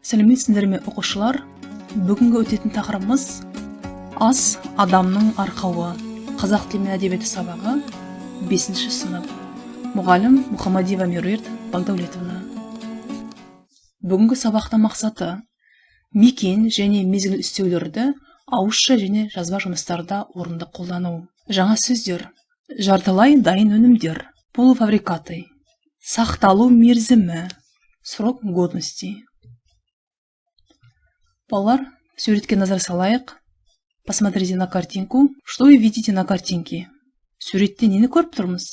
Сәлеметсіздер ме оқушылар? Бүгінгі өтетін тақырыбымыз ас адамның арқауы. Қазақ тілі мен әдебиеті сабағы 5-ші сынып. Мұғалім Мұхамадиева Меруерт Багдәулетовна. Бүгінгі сабақтың мақсаты мекен және мезгіл үстеулерді ауызша және жазба жұмыстарда орынды қолдану. Жаңа сөздер: жартылай дайын өнімдер, полуфабрикаты, сақталу мерзімі, срок годности. Балалар, суретке назар салайық. Посмотрите на картинку. Что вы видите на картинке? Суретте нені көріп тұрмыз?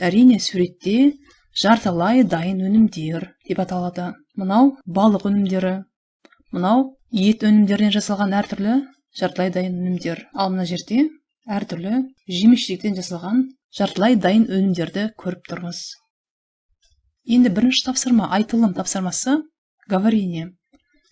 Әрине, суретте жартылай дайын өнімдер деп аталады. Мынау балық өнімдері, мынау ет өнімдерінен жасалған әртүрлі жартылай дайын өнімдер. Ал мына жерде әртүрлі жеміс-жидектен жасалған жартылай дайын өнімдерді көріп тұрмыз. Енді бірінші тапсырма, айтылым тапсырмасы говорение.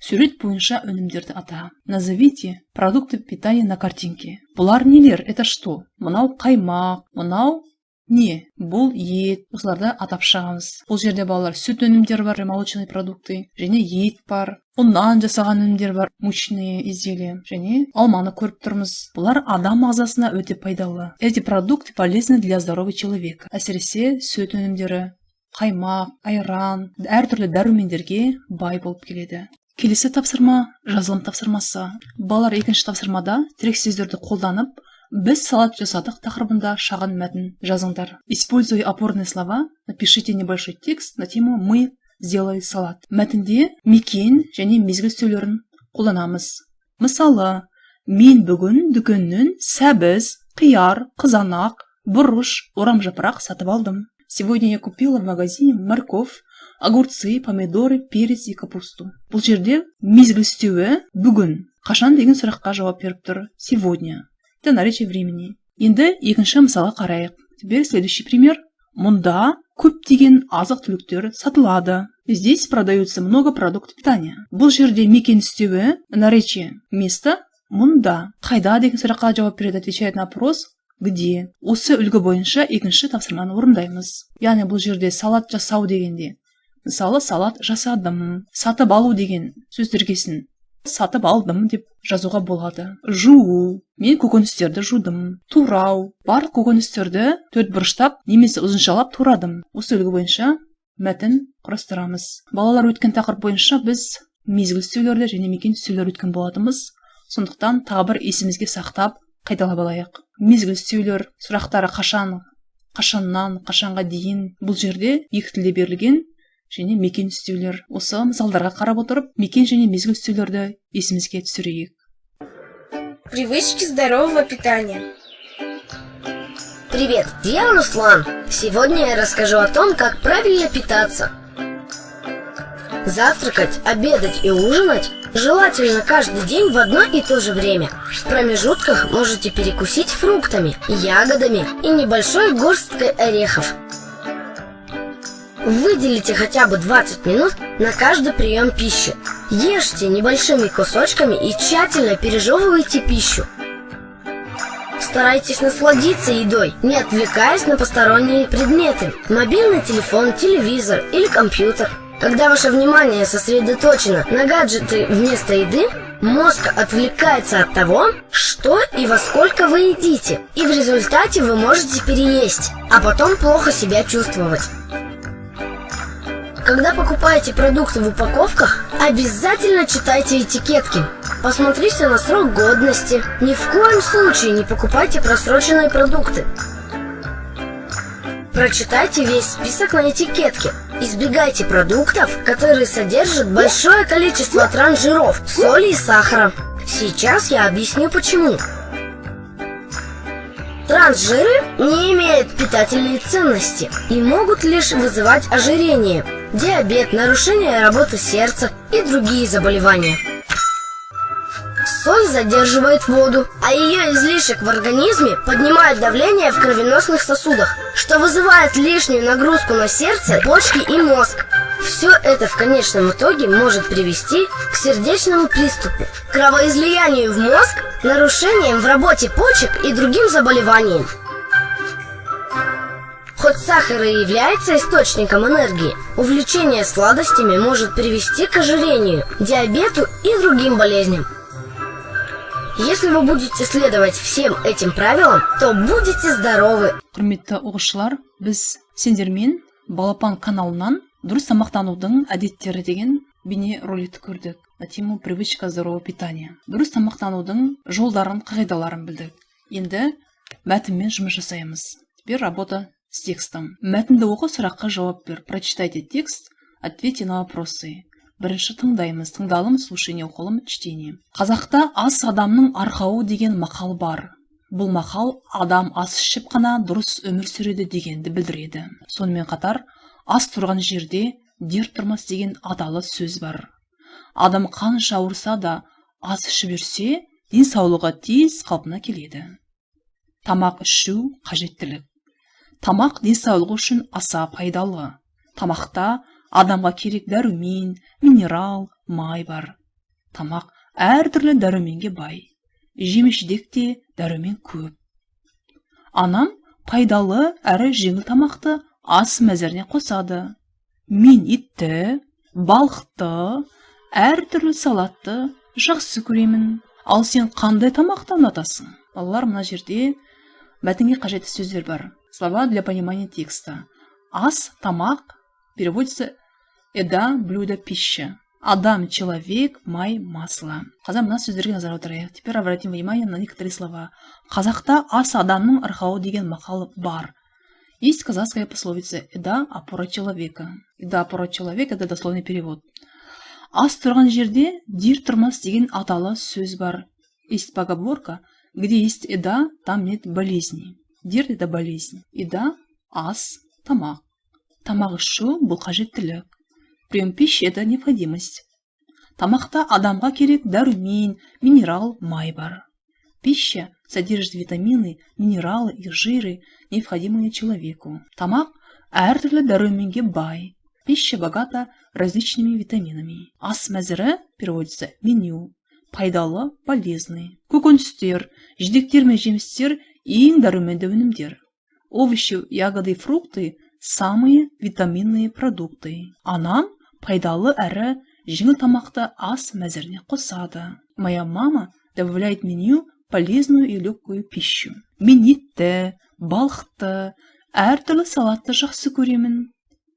Сурет бойынша өнімдерді ата. Назовите продукты питания на картинке. Бұлар нелер? Это что? Мынау қаймақ, мынау не? Бұл ет. Осыларды атап шығамыз. Бұл жерде балалар сүт өнімдері бар, молочные продукты, және ет бар. Ұннан жасаған өнімдер бар, мучные изделия, және алманы көріп тұрмыз. Бұлар адам ағзасына өте пайдалы. Эти продукты полезны для здоровья человека. Әсіресе сүт өнімдері, қаймақ, айран, әртүрлі дәрумендерге бай болып келеді. Келесі тапсырма жазылым тапсырмасы. Балалар екінші тапсырмада тірек сөздерді қолданып, біз салат жасадық тақырыбында шағын мәтін жазыңдар. Используя опорные слова, напишите небольшой текст на тему «Мы сделали салат». Мәтінде мекен және мезгіл сөйлерін қолданамыз. Мысалы, мен бүгін дүкеннен сәбіз, қияр, қызанақ, бұрыш, орамжапырақ сатып алдым. Сегодня я купила в магазине морковь, огурцы, помидоры, перец и капусту. Бұл жерде мезгіл үстеуі бүгін. Қашан деген сұраққа жауап беріп тұр. Сегодня. Это наречие времени. Енді екінші мысалға қарайық. Теперь следующий пример. Мұнда көптеген азық-түліктер сатылады. Здесь продаются много продуктов питания. Бұл жерде мекен үстеуі наречие место. Мұнда. Қайда деген сұраққа жауап береді, отвечает на вопрос. Где? Осы үлгі бойынша екінші тапсырманы орындаймыз. Яғни бұл жерде салат жасау дегенде. Мысалы, салат жасадым. Сатып алу деген сөз тіркесін сатып алдым деп жазуға болады. Жуу. Мен көкөністерді жудым. Турау. Бар көкөністерді төрт бұрыштап немесе ұзыншалап турадым. Осы үлгі бойынша мәтін құрастырамыз. Балалар, өткен тақырып бойынша біз мезгіл сөйлерді және мекен сөйлер өткен болатымыз. Сондықтан тағы бір есімізге сақтап қайталап алайық. Мезгіл сөйлер сұрақтары қашаннан, қашанға дейін. Бұл жерде екі тілде берілген және мекен үстеулер. Осы мысалдарға қарап отырып, мекен және мезгіл үстеулерді есімізге түсірейік. Привычки здорового питания. Привет, я Руслан. Сегодня я расскажу о том, как правильно питаться. Завтракать, обедать и ужинать желательно каждый день в одно и то же время. В промежутках можете перекусить фруктами, ягодами и небольшой горсткой орехов. Выделите хотя бы 20 минут на каждый прием пищи. Ешьте небольшими кусочками и тщательно пережевывайте пищу. Старайтесь насладиться едой, не отвлекаясь на посторонние предметы. Мобильный телефон, телевизор или компьютер. Когда ваше внимание сосредоточено на гаджеты вместо еды, мозг отвлекается от того, что и во сколько вы едите. И в результате вы можете переесть, а потом плохо себя чувствовать. Когда покупаете продукты в упаковках, обязательно читайте этикетки. Посмотрите на срок годности. Ни в коем случае не покупайте просроченные продукты. Прочитайте весь список на этикетке. Избегайте продуктов, которые содержат большое количество трансжиров, соли и сахара. Сейчас я объясню почему. Трансжиры не имеют питательной ценности и могут лишь вызывать ожирение, диабет, нарушение работы сердца и другие заболевания. Соль задерживает воду, а ее излишек в организме поднимает давление в кровеносных сосудах, что вызывает лишнюю нагрузку на сердце, почки и мозг. Все это в конечном итоге может привести к сердечному приступу, кровоизлиянию в мозг, нарушениям в работе почек и другим заболеваниям. Хоть сахар и является источником энергии, увлечение сладостями может привести к ожирению, диабету и другим болезням. Если вы будете следовать всем этим правилам, то будете здоровы. Құрметті оқушылар, біз сендермен Балапан каналынан дұрыс тамақтанудың әдеттері деген бейне роликті көрдік. На тему привычка здорового питания. Дұрыс тамақтанудың жолдарын, қағидаларын білдік. Енді мәтінмен жұмыс жасаймыз. Теперь работа с текстом. Мәтінді оқы, сұраққа жауап бер. Прочитайте текст, ответьте на вопросы. Бірінші тыңдаймыз, тыңдалым, слушание, оқылым, чтение. Қазақта ас адамның арқауы деген мақал бар. Бұл мақал адам ас ішіп қана дұрыс өмір сүреді дегенді білдіреді. Сонымен қатар, ас тұрған жерде дерт тұрмас деген аталы сөз бар. Адам қанша ауырса да ас ішіп жүрсе, денсаулығы тез қалпына келеді. Тамақ ішу қажеттілік. Тамақ денсаулығы үшін аса пайдалы. Тамақта адамға керек дәрумен, минерал, май бар. Тамақ әртүрлі дәруменге бай. Жеміс-жидекте дәрумен көп. Анам пайдалы әрі жеңіл тамақты ас мәзіріне қосады. Мен итті, балықты, әртүрлі салатты жақсы көремін. Ал сен қандай тамақты ұнатасың? Балалар, мына жерде мәтінге қажетті сөздер бар. Слова для понимания текста. Ас, тамақ переводится еда, блюдо, пища. Адам, человек, май, масло. Қазір мына сөздерге назар аударайық. Теперь обратим внимание на некоторые слова. Қазақта ас адамның арқауы деген мақал бар. Есть казахская пословица «Еда – опора человека». «Еда – опора человека» – это дословный перевод. Ас тұрған жерде дерт тұрмас деген аталы сөз бар. Есть поговорка, где есть еда, там нет болезни. Дерт – это болезнь. Еда, ас, тамақ. Тамақ ішу бұл қажеттілік. Прием пищи – это необходимость. Тамақта адамға керек дәрумен, минерал, май бар. Пища содержит витамины, минералы и жиры, необходимые человеку. Тамақ әртүрлі дәруменге бай. Пища богата различными витаминами. Ас мәзірі переводится меню. Пайдалы, полезный. Көкөністер, жидектер мен жемістер ең дәруменді өнімдер. Овощи, ягоды и фрукты – самые витаминные продукты. Анам пайдалы әрі жеңіл тамақты ас мәзіріне қосады. Моя мама добавляет в меню полезную и легкую пищу. Мен етті, балықты, әртүрлі салатты жақсы көремін.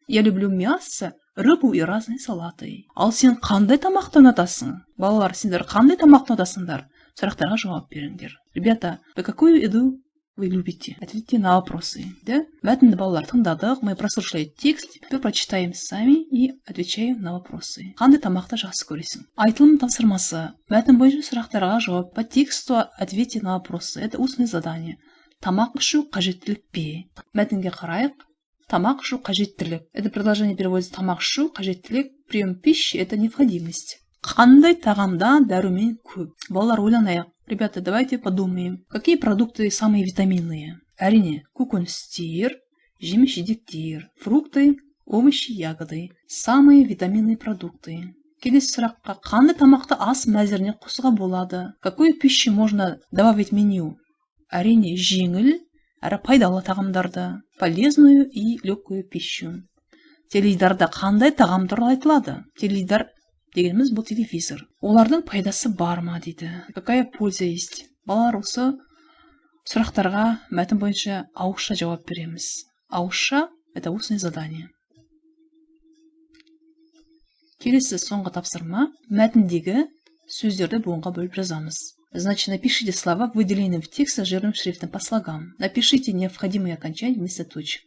Я люблю мясо, рыбу и разные салаты. Ал сен қандай тамақты ұнатасың? Балалар, сендер қандай тамақты ұнатасыңдар? Сұрақтарға жауап беріңдер. Ребята, вы какую еду вы любите? Ответьте на вопросы. Да? Мәтінді балалар тыңдадық, мы прослушали текст, теперь прочитаем сами и отвечаем на вопросы. Қандай тамақты жақсы көресің? Айтылым тапсырмасы. Мәтін бойынша сұрақтарға жауап. По тексту ответьте на вопросы. Это устное задание. Тамақ ішу қажеттілік пе? Мәтінге қарайық. Тамақ ішу қажеттілік. Это предложение переводится тамақ ішу қажеттілік. Прием пищи – это необходимость. Қандай тағамда дәрумен көп? Балалар, ойланайық. Ребята, давайте подумаем, какие продукты самые витаминные? Әрине, көкөністер, жеміс-жидектер, фрукты, овощи, ягоды. Самые витаминные продукты. Келесі сұраққа, қандай тамақты ас мәзіріне қосуға болады? Какую пищу можно добавить в меню? Әрине, жеңіл, әрі пайдалы тағамдарды, полезную и легкую пищу. Теледидарда қандай тағам туралы айтылады? Теледидар дегеніміз бұл телевизор. Олардың пайдасы бар ма дейді. Какая польза есть? Балалар, осы сұрақтарға мәтін бойынша ауызша жауап береміз. Ауызша – это устное задание. Келесі соңғы тапсырма. Мәтіндегі сөздерді буынға бөліп жазамыз. Значит, напишите слова, выделенные в тексте жирным шрифтом по слогам. Напишите необходимые окончания вместо точек.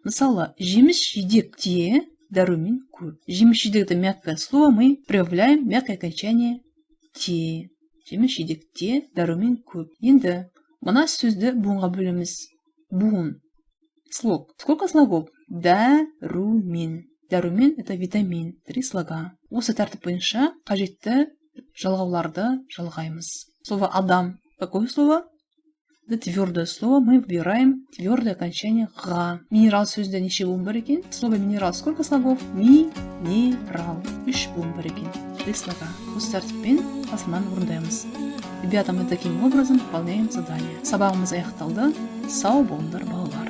Мысалы, жеміс-жидекте дәрумен көп. Жеміс-жидек – это мягкое слово, мы прибавляем мягкое окончание те. Жеміс-жидекте дәрумен көп. Енді мына сөзді буынға бөлеміз. Буын. Слог. Сколько слогов? Дәрумен. Дәрумен – это витамин. 3 слога. Осы тәртіп бойынша қажетті жалғауларды жалғаймыз. Слово адам. Какое слово? Это твердое слово. Мы выбираем твердое окончание ға. Минерал сөзді неше буын бар екен? Слово минерал сколько слогов? Минерал. 3 буын бар екен. 3 слога. Осы тәртіппен тапсырманы орындаймыз. Ребята, мы таким образом выполняем задание. Сабағымыз аяқталды. Сау болыңдар балалар.